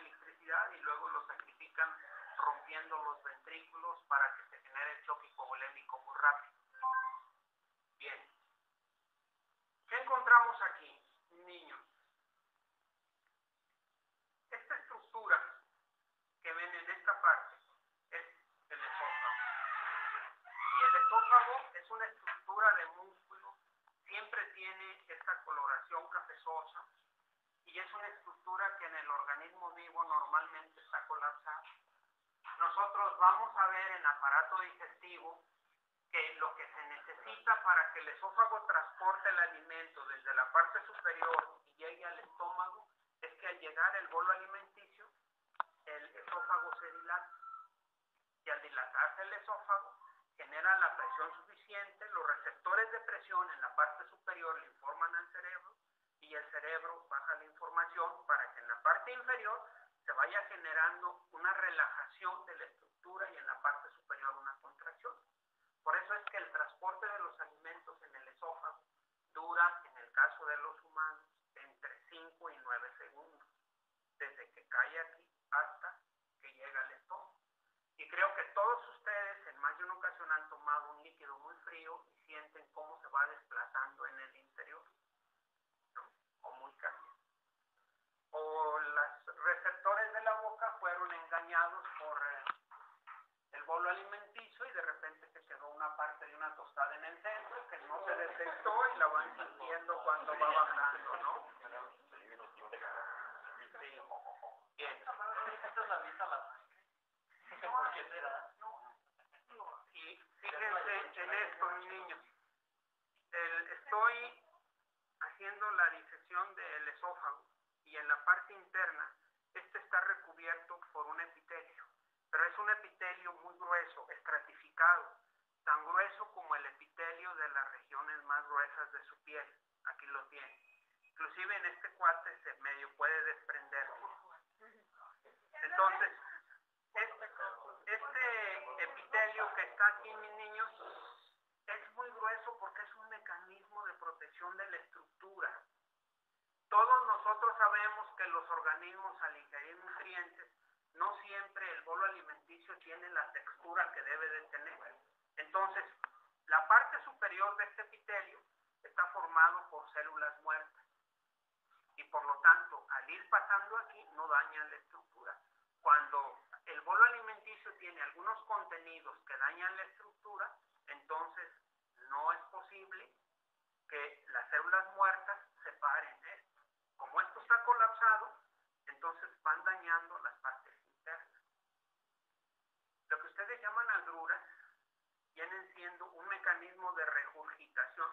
electricidad y luego lo sacrifican rompiendo los ventrículos para que se genere el choque hipovolémico muy rápido. Bien. ¿Qué encontramos aquí, niños? Esta estructura que ven en esta parte es el esófago. Y el esófago es una estructura de músculo, siempre tiene esta coloración cafezosa y es una estructura que en el organismo vivo normalmente está colapsada. Nosotros vamos a ver en el aparato digestivo que lo que se necesita para que el esófago transporte el alimento desde la parte superior y llegue al estómago es que al llegar el bolo alimenticio, el esófago se dilata. Y al dilatarse el esófago, genera la presión suficiente, los receptores de presión en la parte superior le informan al cerebro y el cerebro baja la información para que en la parte inferior se vaya generando una relajación de la estructura y en la parte superior una contracción. Por eso es que el transporte de los alimentos en el esófago dura, en el caso de los humanos, entre 5 y 9 segundos, desde que cae aquí hasta que llega al estómago. Y creo que todos ustedes en más de una ocasión han tomado un líquido muy frío y sienten cómo se va desplazando en el interior, ¿no? O muy caliente. O los receptores de la boca fueron engañados por el bolo alimenticio y de repente se quedó una parte de una tostada en el centro que no se detectó y la van sintiendo cuando va bajando, ¿no? Sí. Bien. ¿Esta es la vista a la sangre? ¿Por qué será? Y fíjense en esto, mis niños. Estoy haciendo la disección del esófago y en la parte interna este está recubierto por un epitelio, pero es un epitelio muy grueso, estratificado, tan grueso como el epitelio de las regiones más gruesas de su piel. Aquí lo tiene. Inclusive en este cuate se medio puede desprender. Entonces, este epitelio que está aquí, mis niños, es muy grueso porque es un mecanismo de protección de la estructura. Todos nosotros sabemos que los organismos al ingerir nutrientes, no siempre el bolo alimenticio tiene la textura que debe de tener. Entonces, la parte superior de este epitelio está formado por células muertas. Y por lo tanto, al ir pasando aquí, no daña la estructura. Cuando el bolo alimenticio tiene algunos contenidos que dañan la estructura, entonces no es posible que las células muertas separen esto. Como esto está colapsado, entonces van dañando las partes internas. Lo que ustedes llaman agruras vienen siendo un mecanismo de regurgitación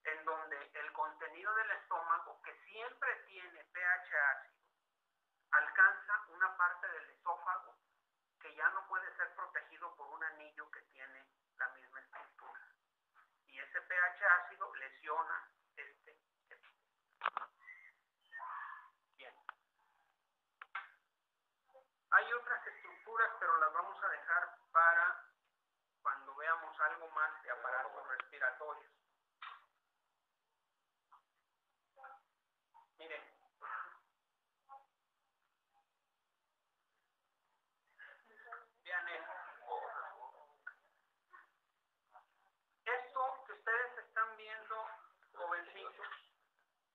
en donde el contenido del estómago, que siempre tiene pH ácido, alcanza una parte del esófago que ya no puede ser protegido por un anillo que tiene la misma estructura. Y ese pH ácido lesiona este epitelio. Bien. Hay otras estructuras, pero las vamos a dejar para cuando veamos algo más de aparatos respiratorios. Miren. Vean esto. Esto que ustedes están viendo, jovencitos,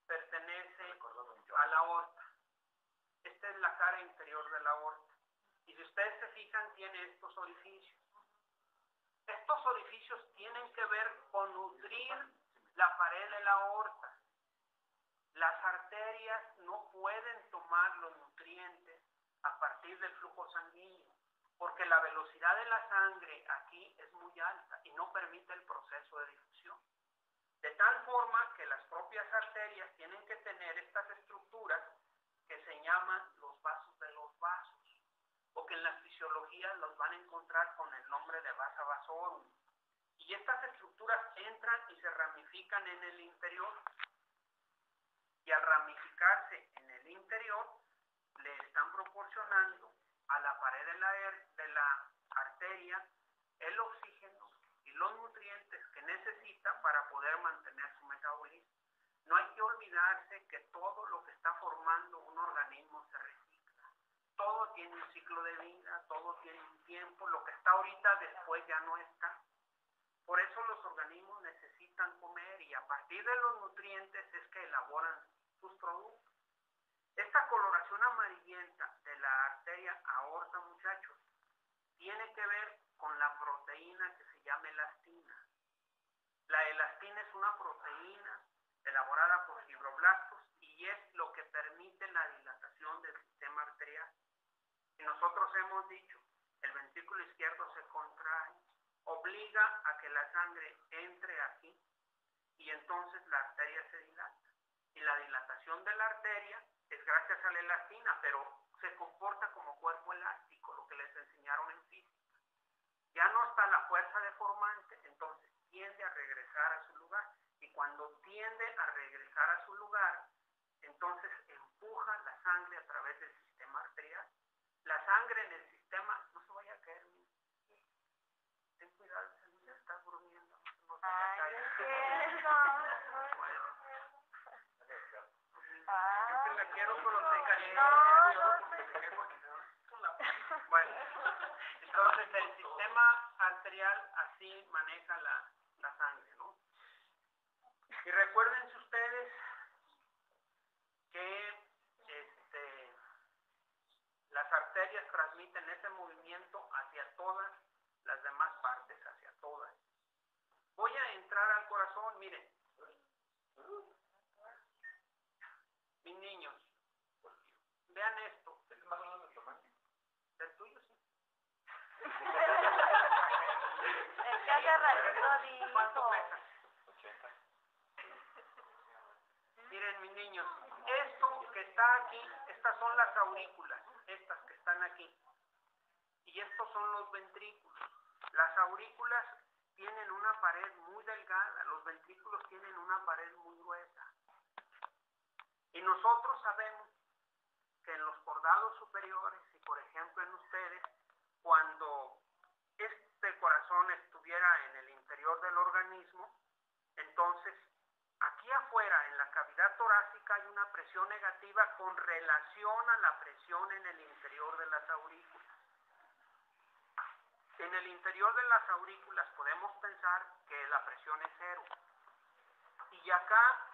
pertenece a la aorta. Esta es la cara inferior de la aorta. Y si ustedes se fijan, tiene estos orificios. Estos orificios tienen que ver con nutrir la pared de la aorta. Las arterias no pueden tomar los nutrientes a partir del flujo sanguíneo, porque la velocidad de la sangre aquí es muy alta y no permite el proceso de difusión. De tal forma que las propias arterias tienen que tener estas estructuras que se llaman los vasos de los vasos, o que en la fisiología los van a encontrar con el nombre de vasa vasorum. Y estas estructuras entran y se ramifican en el interior. Y al ramificarse en el interior, le están proporcionando a la pared de la arteria el oxígeno y los nutrientes que necesita para poder mantener su metabolismo. No hay que olvidarse que todo lo que está formando un organismo se recicla. tiene un ciclo de vida, todo tiene un tiempo, lo que está ahorita después ya no está. Por eso los organismos necesitan comer y a partir de los nutrientes es que elaboran sus productos. Esta coloración amarillenta de la arteria aorta, muchachos, tiene que ver con la proteína que se llama elastina. La elastina es una proteína elaborada por fibroblastos y es lo que permite la dilatación del sistema arterial. Y nosotros hemos dicho, el ventrículo izquierdo se contrae, obliga a que la sangre entre aquí y entonces la arteria se dilata. Y la dilatación de la arteria es gracias a la elastina, pero se comporta como cuerpo elástico, lo que les enseñaron en física. Ya no está la fuerza deformante, entonces tiende a regresar a su lugar. Y cuando tiende a regresar a su lugar, entonces empuja la sangre a través del sistema arterial. La sangre en el sistema, no se vaya a caer, ten cuidado, ya estás durmiendo, no se vaya a caer. Yo que la quiero proteger. Bueno, entonces el sistema arterial así maneja la sangre, ¿no? Y recuérdense ustedes que las arterias transmiten ese movimiento hacia todas las demás partes, hacia todas. Voy a entrar al corazón, miren. Mis niños, vean esto. ¿Es más o menos del tamaño? ¿Del tuyo, sí? Es que hace ratito dijo. ¿Cuánto pesa? 80. Miren, mis niños, esto que está aquí, estas son las aurículas, estas que están aquí. Y estos son los ventrículos. Las aurículas tienen una pared muy delgada, los ventrículos tienen una pared muy gruesa. Y nosotros sabemos que en los cordados superiores, y por ejemplo en ustedes, cuando este corazón estuviera en el interior del organismo, entonces aquí afuera en la cavidad torácica hay una presión negativa con relación a la presión en el interior de las aurículas. En el interior de las aurículas podemos pensar que la presión es 0. Y acá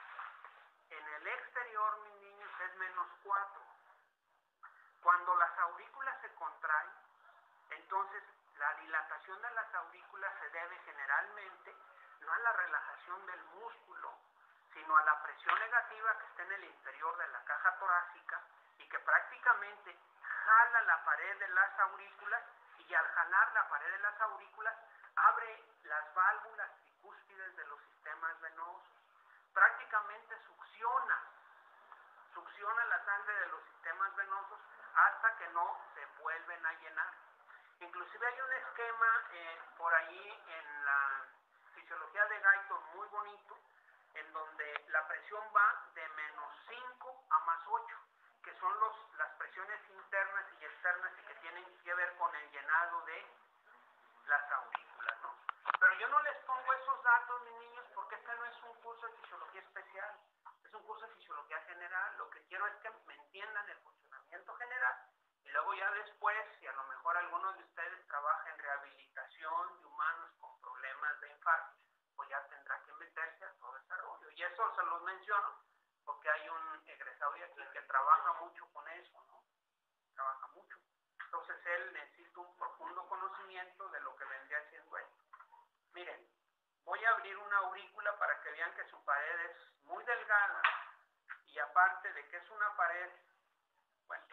en el exterior, mis niños, es -4. Cuando las aurículas se contraen, entonces la dilatación de las aurículas se debe generalmente no a la relajación del músculo, sino a la presión negativa que está en el interior de la caja torácica y que prácticamente jala la pared de las aurículas y al jalar la pared de las aurículas abre las válvulas tricúspides de los sistemas venosos. Prácticamente succiona la sangre de los sistemas venosos hasta que no se vuelven a llenar. Inclusive hay un esquema por ahí en la fisiología de Guyton muy bonito, en donde la presión va de -5 a +8, que son las presiones internas y externas y que tienen que ver con el llenado de las aurículas, ¿no? Pero yo no les pongo esos datos, mis niños, porque este no es un curso de fisiología especial, es un curso de fisiología general. Lo que quiero es que me entiendan el funcionamiento general y luego ya después, si a lo mejor alguno de ustedes trabaja en rehabilitación de humanos con problemas de infarto, pues ya tendrá que meterse a todo ese rollo. Y eso se los menciono porque hay un egresado de aquí que trabaja mucho con eso, ¿no? Trabaja mucho. Entonces él necesita un profundo conocimiento de lo que vendría siendo esto. Miren, voy a abrir una aurícula para que vean que su pared es muy delgada y aparte de que es una pared, bueno,